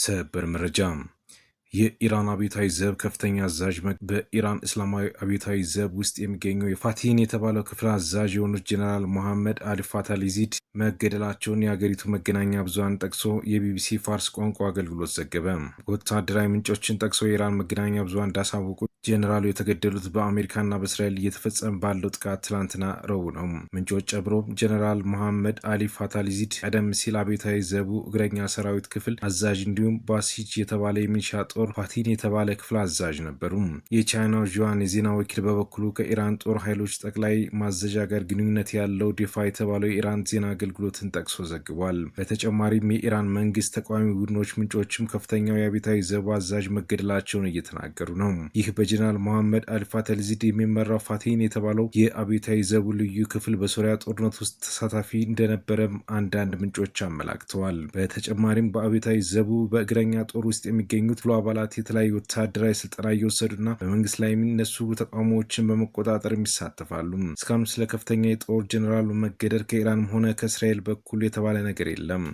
ሰበር መረጃ የኢራን አብዮታዊ ዘብ ከፍተኛ አዛዥ በኢራን እስላማዊ አብዮታዊ ዘብ ውስጥ የሚገኘው የፋቲን የተባለው ክፍል አዛዥ የሆኑት ጀነራል መሐመድ አሊ ፋታሊዚድ መገደላቸውን የሀገሪቱ መገናኛ ብዙሃን ጠቅሶ የቢቢሲ ፋርስ ቋንቋ አገልግሎት ዘገበ። ወታደራዊ ምንጮችን ጠቅሶ የኢራን መገናኛ ብዙሃን እንዳሳወቁት ጀነራሉ የተገደሉት በአሜሪካና በእስራኤል እየተፈጸመ ባለው ጥቃት ትላንትና ረቡዕ ነው። ምንጮች ጨምሮ ጀነራል መሐመድ አሊ ፋታሊዚድ ቀደም ሲል አብዮታዊ ዘቡ እግረኛ ሰራዊት ክፍል አዛዥ እንዲሁም ባሲጅ የተባለ የሚሊሻ ጦር ፋቲን የተባለ ክፍል አዛዥ ነበሩ። የቻይናው ዥዋን የዜና ወኪል በበኩሉ ከኢራን ጦር ኃይሎች ጠቅላይ ማዘዣ ጋር ግንኙነት ያለው ዴፋ የተባለው የኢራን ዜና አገልግሎትን ጠቅሶ ዘግቧል። በተጨማሪም የኢራን መንግስት ተቃዋሚ ቡድኖች ምንጮችም ከፍተኛው የአብዮታዊ ዘቡ አዛዥ መገደላቸውን እየተናገሩ ነው። ይህ በጀነራል መሐመድ አሊ ፋታሊዚድ የሚመራው ፋቲን የተባለው የአብዮታዊ ዘቡ ልዩ ክፍል በሶሪያ ጦርነት ውስጥ ተሳታፊ እንደነበረም አንዳንድ ምንጮች አመላክተዋል። በተጨማሪም በአብዮታዊ ዘቡ በእግረኛ ጦር ውስጥ የሚገኙት አባላት የተለያዩ ወታደራዊ ስልጠና እየወሰዱና በመንግስት ላይ የሚነሱ ተቃውሞዎችን በመቆጣጠር ይሳተፋሉ። እስካሁን ስለ ከፍተኛ የጦር ጀኔራሉ መገደል ከኢራንም ሆነ ከእስራኤል በኩል የተባለ ነገር የለም።